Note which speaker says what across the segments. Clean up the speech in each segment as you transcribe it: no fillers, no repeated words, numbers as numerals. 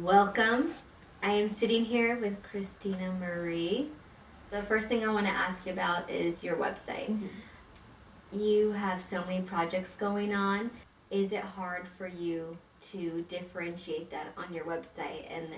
Speaker 1: Welcome. I am sitting here with Kristina Marie. The first thing I want to ask you about is your website. You have so many projects going on. Is it hard for you to differentiate that on your website and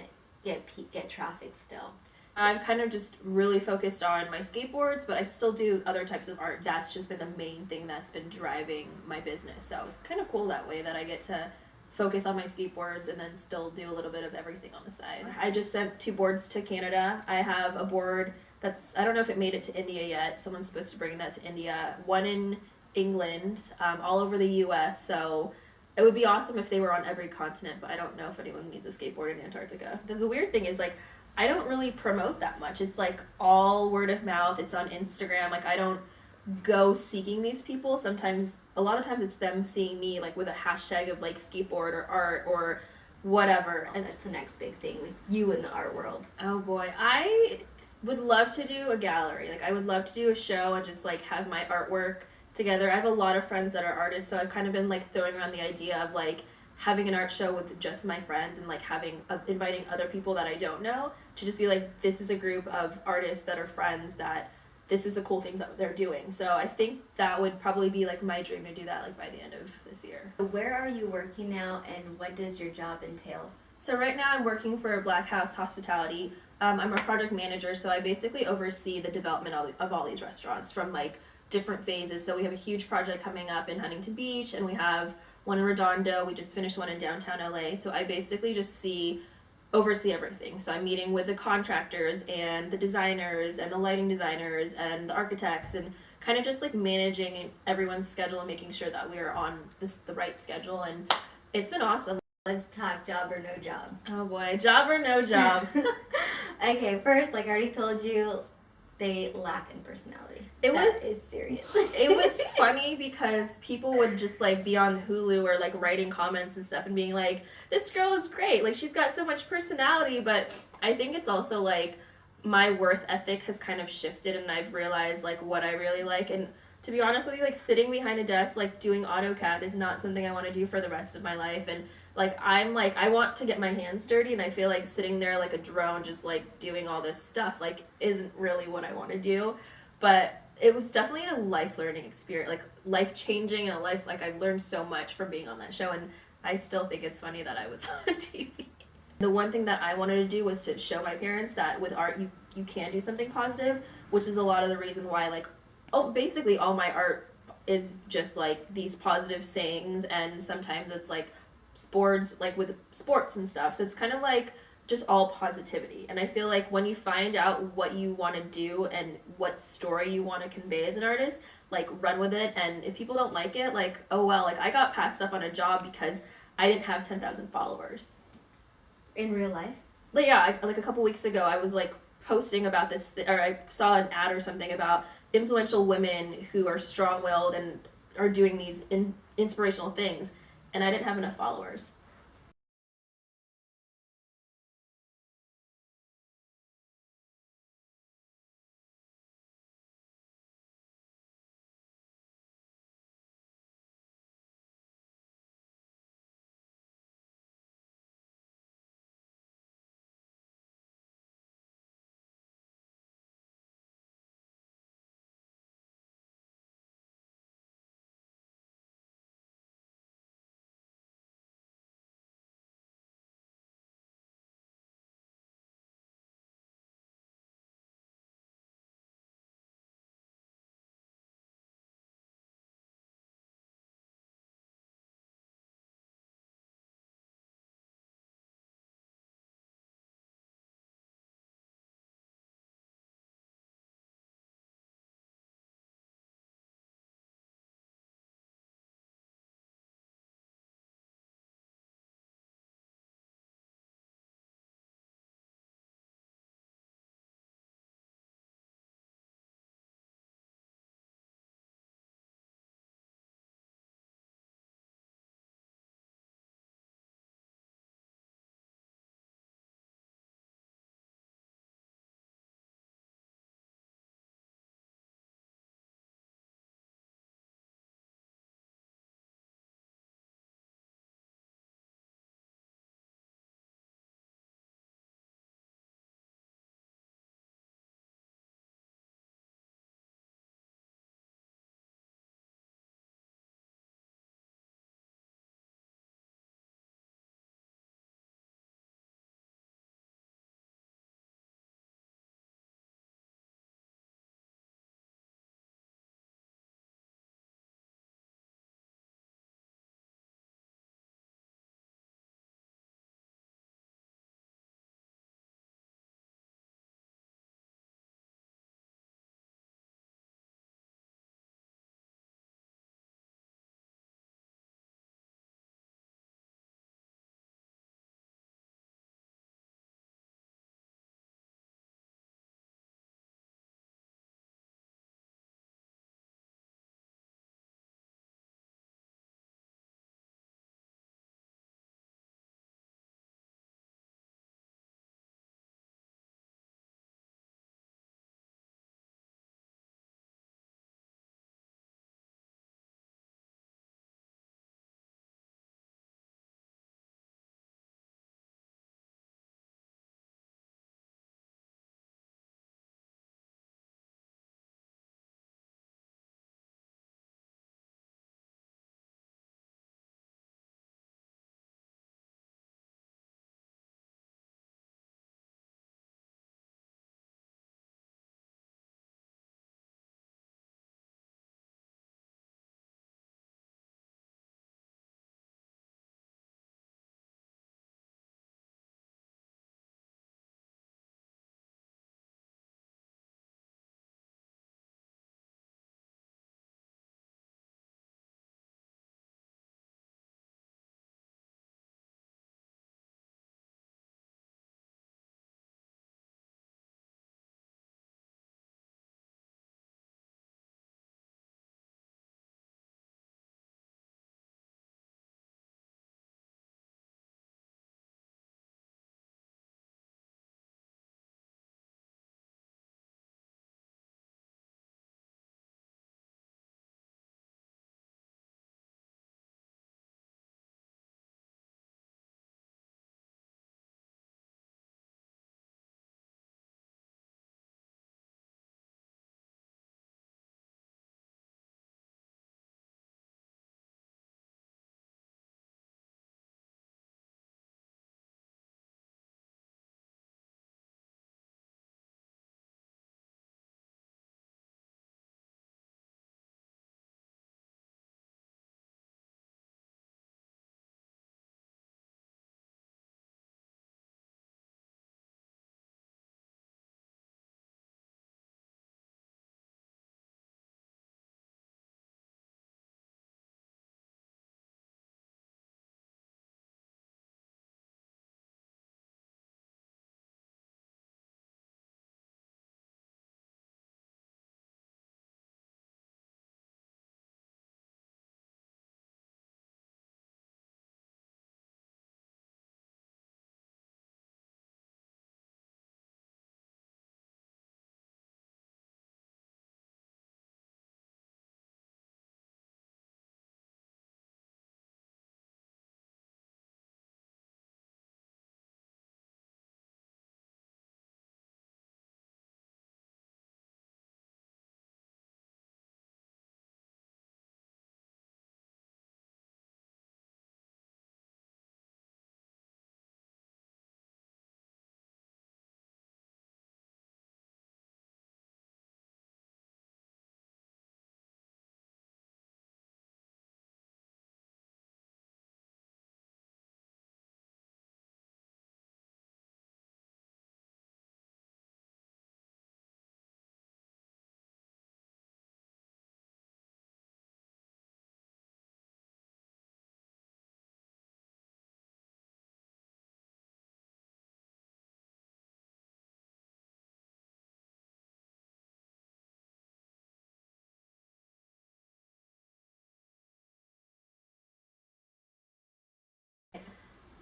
Speaker 1: get traffic still?
Speaker 2: I've kind of just really focused on my skateboards, but I still do other types of art. That's just been the main thing that's been driving my business. So it's kind of cool that way that I get to focus on my skateboards and then still do a little bit of everything on the side. I just sent 2 boards to Canada. I have a board that's, I don't know if it made it to India yet. Someone's supposed to bring that to India. One in England, all over the US. So it would be awesome if they were on every continent, but I don't know if anyone needs a skateboard in Antarctica. The weird thing is, like, I don't really promote that much. It's like all word of mouth. It's on Instagram. Like, I don't go seeking these people. Sometimes, a lot of times, it's them seeing me like with a hashtag of like skateboard or art or whatever.
Speaker 1: And that's the next big thing with you in the art world.
Speaker 2: Oh boy, I would love to do a gallery. Like, I would love to do a show and just like have my artwork together. I have a lot of friends that are artists, so I've kind of been like throwing around the idea of like having an art show with just my friends and like having inviting other people that I don't know to just be like, this is a group of artists that are friends, that this is the cool things that they're doing. So I think that would probably be like my dream to do that like by the end of this year.
Speaker 1: Where are you working now, and what does your job entail?
Speaker 2: So right now I'm working for Black House Hospitality. I'm a project manager, so I basically oversee the development of all these restaurants from like different phases. So we have a huge project coming up in Huntington Beach, and we have one in Redondo. We just finished one in downtown LA. So I basically just oversee everything. So I'm meeting with the contractors and the designers and the lighting designers and the architects, and kind of just like managing everyone's schedule and making sure that we are on the right schedule. And it's been awesome.
Speaker 1: Let's talk job or no job.
Speaker 2: Oh boy, job or no job.
Speaker 1: Okay, first, like I already told you, they lack in personality. That is serious.
Speaker 2: It was funny because people would just like be on Hulu or like writing comments and stuff and being like, this girl is great, like she's got so much personality. But I think it's also like my worth ethic has kind of shifted, and I've realized like what I really like. And to be honest with you, like sitting behind a desk like doing AutoCAD is not something I want to do for the rest of my life. And like I want to get my hands dirty, and I feel like sitting there like a drone just like doing all this stuff like isn't really what I want to do. But it was definitely a life learning experience, like life changing, and a life, like I've learned so much from being on that show, and I still think it's funny that I was on TV. The one thing that I wanted to do was to show my parents that with art you can do something positive, which is a lot of the reason why like basically all my art is just like these positive sayings, and sometimes it's like sports, like with sports and stuff. So it's kind of like just all positivity. And I feel like when you find out what you want to do and what story you want to convey as an artist, like run with it. And if people don't like it, like, oh well, like I got passed up on a job because I didn't have 10,000 followers.
Speaker 1: In real life?
Speaker 2: But yeah, like a couple weeks ago, I was like posting about this, or I saw an ad or something about influential women who are strong-willed and are doing these inspirational things, and I didn't have enough followers.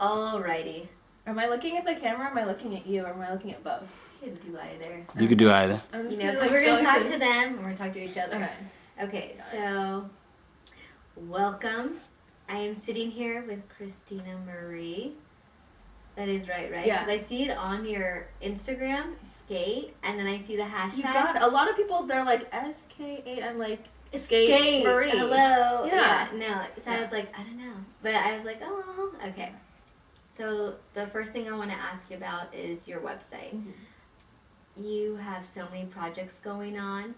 Speaker 1: Alrighty.
Speaker 2: Am I looking at the camera? Or am I looking at you? Or am I looking at both?
Speaker 1: You can do either.
Speaker 3: You could do either.
Speaker 2: I'm
Speaker 1: You
Speaker 2: just
Speaker 1: know,
Speaker 2: gonna,
Speaker 1: 'cause
Speaker 2: like,
Speaker 1: we're gonna
Speaker 2: go
Speaker 1: talk
Speaker 2: like
Speaker 1: to
Speaker 2: this.
Speaker 1: them and we're gonna talk to each other.
Speaker 2: Okay.
Speaker 1: Okay,
Speaker 2: Got
Speaker 1: so welcome. I am sitting here with Kristina Marie. That is right?
Speaker 2: Yeah.
Speaker 1: Because I see it on your Instagram, skate, and then I see the hashtag.
Speaker 2: You got it. A lot of people, they're like SK8. I'm like, Skate Marie.
Speaker 1: Hello.
Speaker 2: Yeah.
Speaker 1: No. So I was like, I don't know. But I was like, oh, okay. So the first thing I want to ask you about is your website.
Speaker 2: Mm-hmm.
Speaker 1: You have so many projects going on.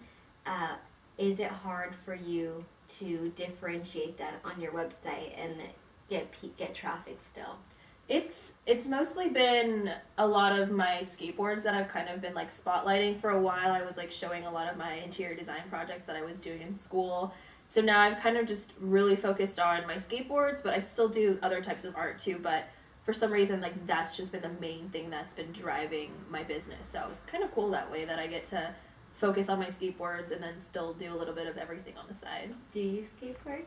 Speaker 1: Is it hard for you to differentiate that on your website and get traffic still?
Speaker 2: It's mostly been a lot of my skateboards that I've kind of been like spotlighting. For a while I was like showing a lot of my interior design projects that I was doing in school. So now I've kind of just really focused on my skateboards, but I still do other types of art too, but for some reason like that's just been the main thing that's been driving my business. So it's kind of cool that way that I get to focus on my skateboards and then still do a little bit of everything on the side.
Speaker 1: Do you skateboard?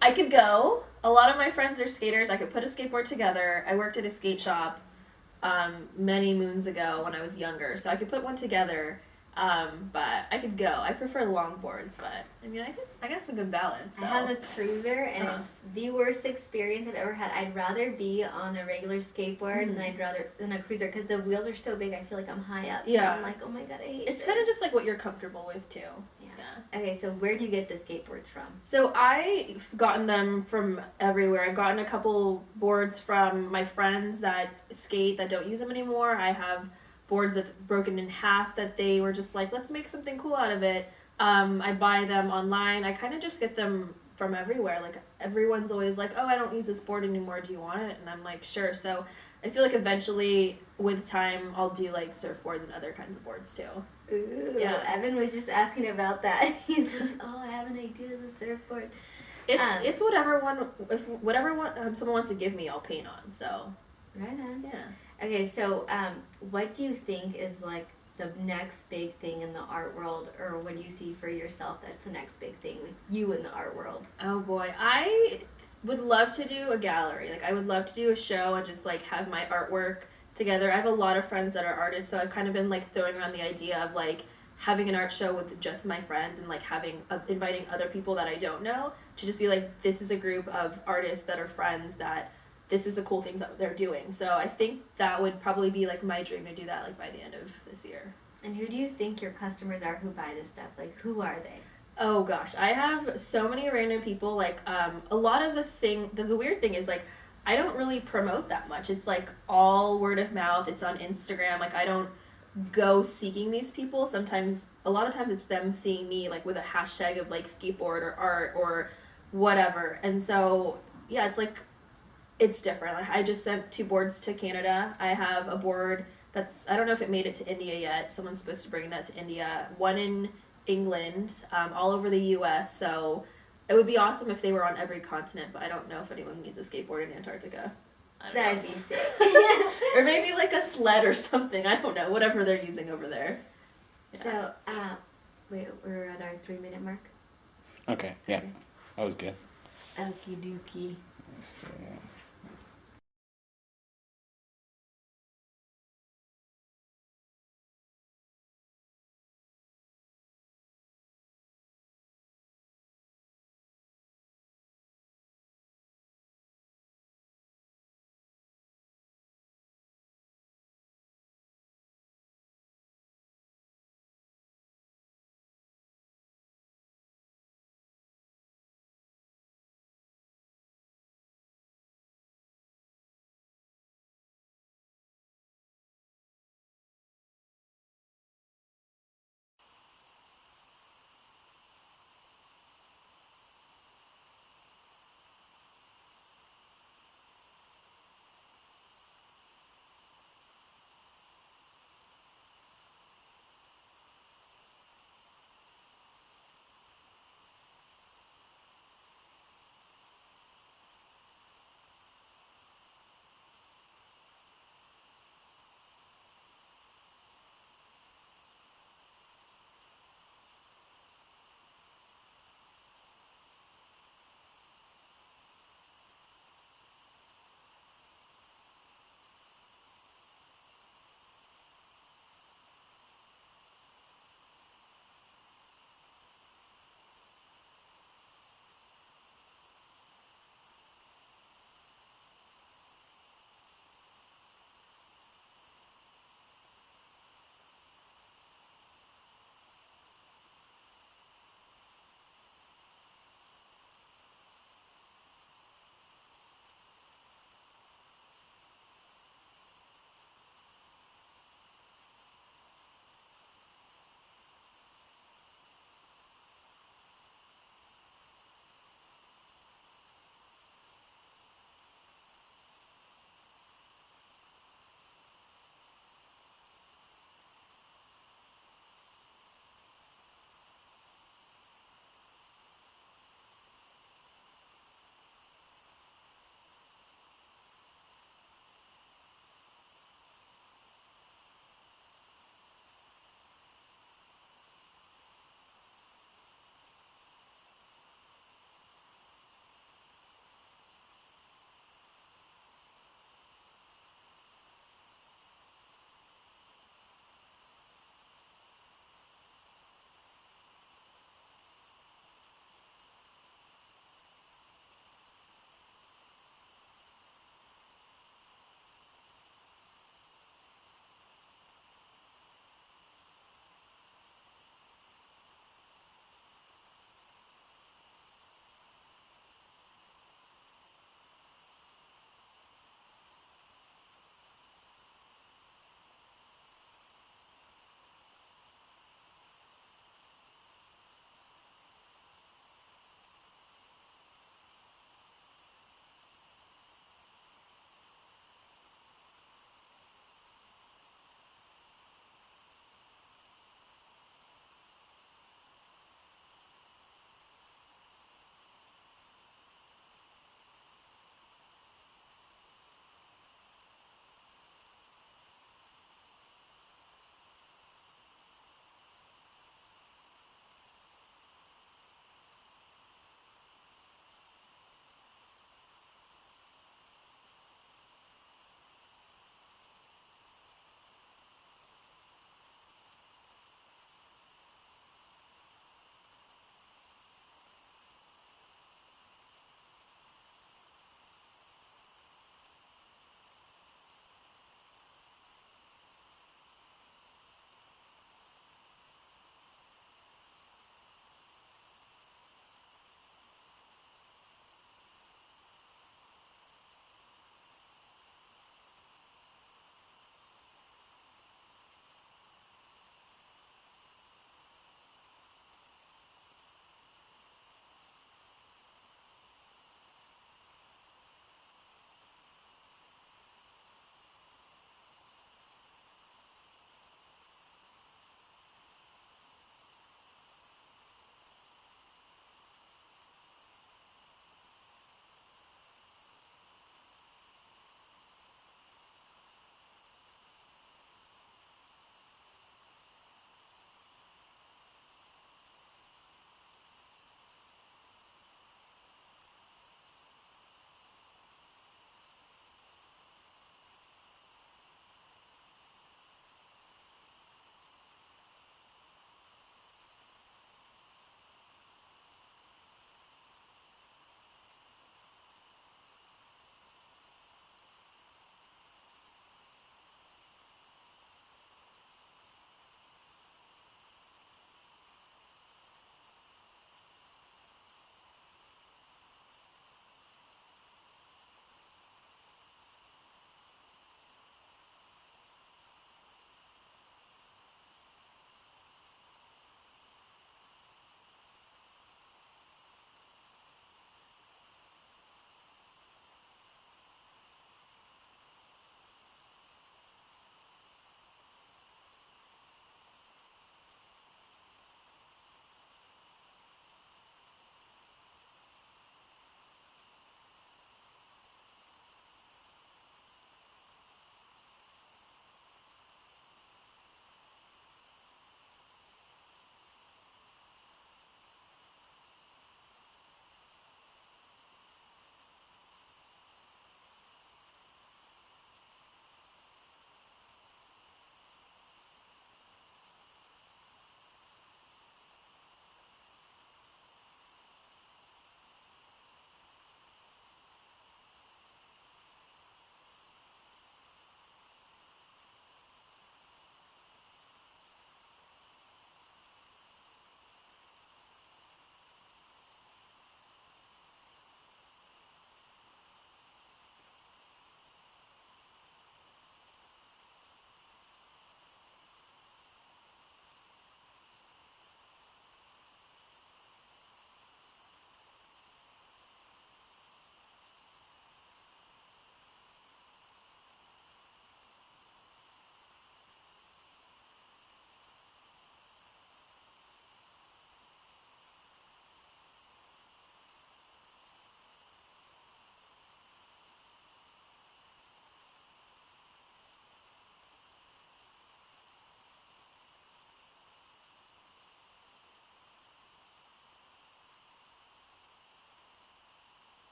Speaker 2: I could go. A lot of my friends are skaters. I could put a skateboard together. I worked at a skate shop many moons ago when I was younger, so I could put one together. But I could go. I prefer longboards, but I mean, I got some good balance. So.
Speaker 1: I have a cruiser, and it's the worst experience I've ever had. I'd rather be on a regular skateboard than a cruiser because the wheels are so big. I feel like I'm high up.
Speaker 2: Yeah.
Speaker 1: So I'm like, oh my god, I hate
Speaker 2: It's
Speaker 1: it.
Speaker 2: kind of just like what you're comfortable with too. Yeah.
Speaker 1: Okay, so where do you get the skateboards from?
Speaker 2: So I've gotten them from everywhere. I've gotten a couple boards from my friends that skate that don't use them anymore. I have boards that broken in half that they were just like, let's make something cool out of it. I buy them online. I kind of just get them from everywhere. Like everyone's always like, oh, I don't use this board anymore. Do you want it? And I'm like, sure. So I feel like eventually with time I'll do like surfboards and other kinds of boards too.
Speaker 1: Ooh,
Speaker 2: Yeah.
Speaker 1: Evan was just asking about that. He's like, oh, I have an idea of the surfboard.
Speaker 2: It's whatever someone wants to give me, I'll paint on. So
Speaker 1: Right on.
Speaker 2: yeah.
Speaker 1: Okay, so what do you think is like the next big thing in the art world, or what do you see for yourself that's the next big thing with you in the art world?
Speaker 2: Oh boy, I would love to do a gallery. Like I would love to do a show and just like have my artwork together. I have a lot of friends that are artists, so I've kind of been like throwing around the idea of like having an art show with just my friends and like having inviting other people that I don't know to just be like, this is a group of artists that are friends that this is the cool things that they're doing. So I think that would probably be like my dream to do that like by the end of this year.
Speaker 1: And who do you think your customers are who buy this stuff? Like, who are they?
Speaker 2: Oh gosh, I have so many random people. Like a lot of the weird thing is like I don't really promote that much. It's like all word of mouth. It's on Instagram. Like I don't go seeking these people. Sometimes a lot of times it's them seeing me like with a hashtag of like skateboard or art or whatever. And so yeah, it's like it's different. Like I just sent 2 boards to Canada. I have a board I don't know if it made it to India yet. Someone's supposed to bring that to India. One in England, all over the US. So it would be awesome if they were on every continent, but I don't know if anyone needs a skateboard in Antarctica. I don't
Speaker 1: That'd
Speaker 2: know.
Speaker 1: be sick.
Speaker 2: Or maybe like a sled or something. I don't know. Whatever they're using over there. Yeah.
Speaker 1: So, wait, we're at our 3-minute mark.
Speaker 3: Okay, yeah. That was good.
Speaker 1: Okie dokie.
Speaker 3: So,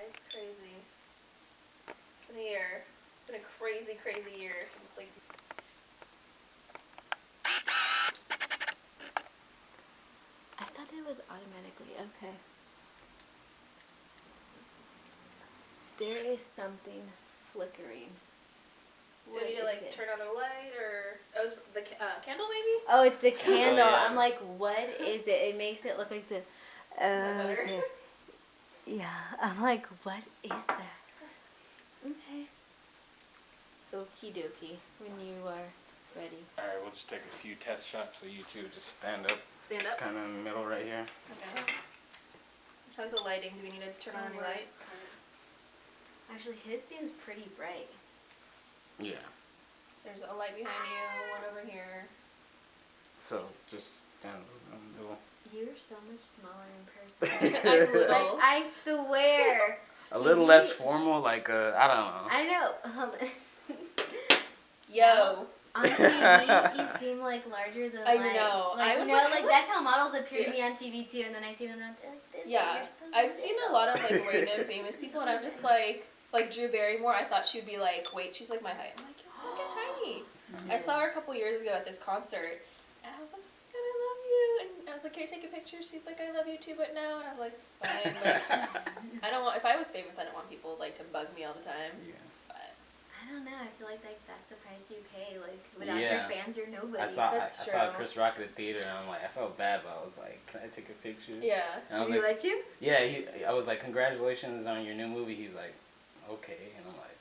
Speaker 2: It's crazy. It's been a year. It's been a crazy, crazy year since like.
Speaker 1: I thought it was automatically okay. There is something flickering.
Speaker 2: Do we need to
Speaker 1: is
Speaker 2: like
Speaker 1: it?
Speaker 2: turn on a light or it was the candle maybe?
Speaker 1: Oh, it's the candle.
Speaker 3: yeah.
Speaker 1: I'm like, what is it? It makes it look like the.
Speaker 2: better?
Speaker 1: Okay. Yeah, I'm like, what is that? Okay. Okie dokie. When you are ready.
Speaker 3: Alright, we'll just take a few test shots so you two just stand up.
Speaker 2: Stand up.
Speaker 3: Kind of in the middle right here.
Speaker 2: Okay. How's the lighting? Do we need to turn on any lights?
Speaker 1: Actually, his seems pretty bright.
Speaker 3: Yeah.
Speaker 2: There's a light behind you, one over here.
Speaker 3: So just stand in the middle.
Speaker 1: You're so much smaller in person.
Speaker 2: I'm little.
Speaker 1: Like, I swear.
Speaker 3: A little less formal, like I don't know.
Speaker 1: I know.
Speaker 2: Yo.
Speaker 1: On TV, you seem like larger than
Speaker 2: I
Speaker 1: life.
Speaker 2: know.
Speaker 1: Like,
Speaker 2: I was
Speaker 1: you know,
Speaker 2: like,
Speaker 1: like that's how models appear to
Speaker 2: Yeah.
Speaker 1: me on TV too, and then I see them and I'm like, this.
Speaker 2: Yeah,
Speaker 1: you're so
Speaker 2: I've seen a
Speaker 1: little.
Speaker 2: lot of like random famous people, and I'm just like Drew Barrymore. I thought she'd be like, wait, she's like my height. I'm like, you're fucking tiny. I saw her a couple years ago at this concert, and I was like, oh my god, I love you. And I was like, can I take a picture? She's like, I love you too, but no. And I was like, fine. Like, I don't want. If I was famous, I don't want people like to bug me all the time.
Speaker 3: Yeah.
Speaker 2: But
Speaker 1: I don't know. I feel like that's the price you pay. Like without
Speaker 3: Yeah.
Speaker 1: your fans, you're nobody.
Speaker 3: I saw
Speaker 2: That's
Speaker 3: I saw
Speaker 2: true.
Speaker 3: Chris Rock at the theater and I'm like, I felt bad, but I was like, can I take a picture?
Speaker 2: yeah.
Speaker 3: And I was
Speaker 1: Did he
Speaker 3: like,
Speaker 1: let you?
Speaker 3: yeah. I was like, congratulations on your new movie. He's like, okay, and I'm like,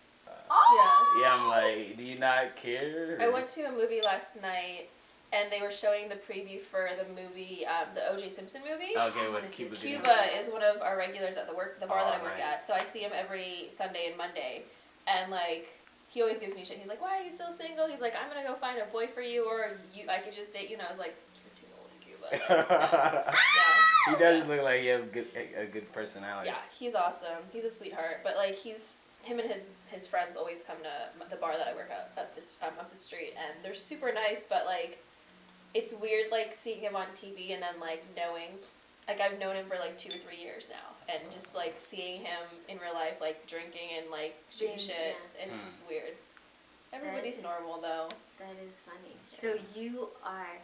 Speaker 2: Yeah.
Speaker 3: yeah. I'm like, do you not care?
Speaker 2: I went to a movie last night, and they were showing the preview for the movie, the O.J. Simpson movie.
Speaker 3: Okay,
Speaker 1: I
Speaker 3: what
Speaker 1: wanna see
Speaker 3: Cuba?
Speaker 1: it.
Speaker 2: Cuba is one of our regulars at the bar
Speaker 3: Oh,
Speaker 2: that I work at,
Speaker 3: nice.
Speaker 2: so I see him every Sunday and Monday, and like he always gives me shit. He's like, "Why are you still single?" He's like, "I'm gonna go find a boy for you, or I could just date you." And I was like, "You're too old to Cuba." Like, no.
Speaker 3: He does look like he has a good personality.
Speaker 2: Yeah, he's awesome. He's a sweetheart, but like him and his friends always come to the bar that I work at up the street, and they're super nice, but like it's weird like seeing him on TV and then like knowing, like I've known him for like 2 or 3 years now, and just like seeing him in real life like drinking and like shooting shit, it's weird. Everybody's normal though.
Speaker 1: That is funny.
Speaker 2: Sure.
Speaker 1: So you are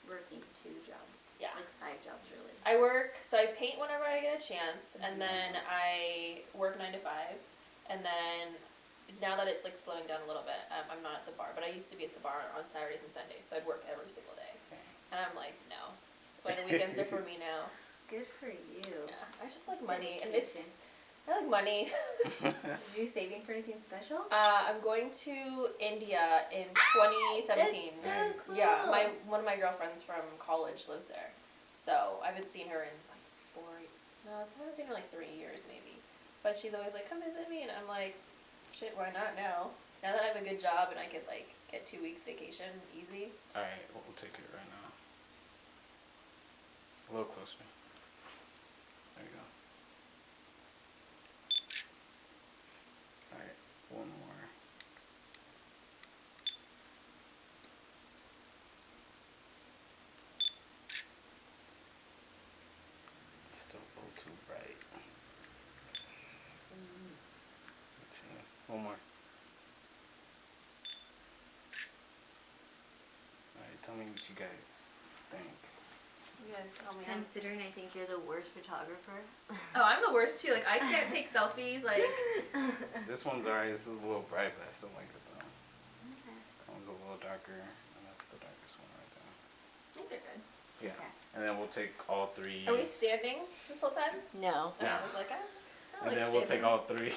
Speaker 1: working 2 jobs.
Speaker 2: Yeah.
Speaker 1: Like 5 jobs, really.
Speaker 2: I work, so I paint whenever I get a chance, and then I work 9 to 5, and then now that it's like slowing down a little bit, I'm not at the bar, but I used to be at the bar on Saturdays and Sundays, so I'd work every single day, and I'm like, no. That's why the weekends are for me now.
Speaker 1: Good for you.
Speaker 2: Yeah, I just like
Speaker 1: It's
Speaker 2: money, and
Speaker 1: dedication.
Speaker 2: I like money.
Speaker 1: Are you saving for anything special?
Speaker 2: I'm going to India in 2017.
Speaker 1: That's so cool.
Speaker 2: Yeah, one of my girlfriends from college lives there, so I haven't seen her in like 4. No, I haven't seen her in like 3 years maybe. But she's always like, "Come visit me," and I'm like, "Shit, why not now? Now that I have a good job and I could like get 2 weeks vacation easy."
Speaker 3: All right, we'll take it right now. A little closer. There you go. All right, one more. Still a little too bright. Let's see. One more. Alright, tell me what you guys think.
Speaker 2: You guys call me out.
Speaker 1: Considering I think you're the worst photographer.
Speaker 2: Oh, I'm the worst too. Like I can't take selfies. Like
Speaker 3: This one's alright, this is a little bright, but I still like it though.
Speaker 1: Okay.
Speaker 3: That one's a little darker, and that's the darkest one right there.
Speaker 2: I think they're good.
Speaker 3: Yeah.
Speaker 1: Okay.
Speaker 3: And then we'll take all 3.
Speaker 2: Are we standing this whole time?
Speaker 1: No.
Speaker 2: And
Speaker 3: No.
Speaker 2: I was like, I
Speaker 3: And
Speaker 2: like
Speaker 3: then we'll
Speaker 2: standing.
Speaker 3: take all 3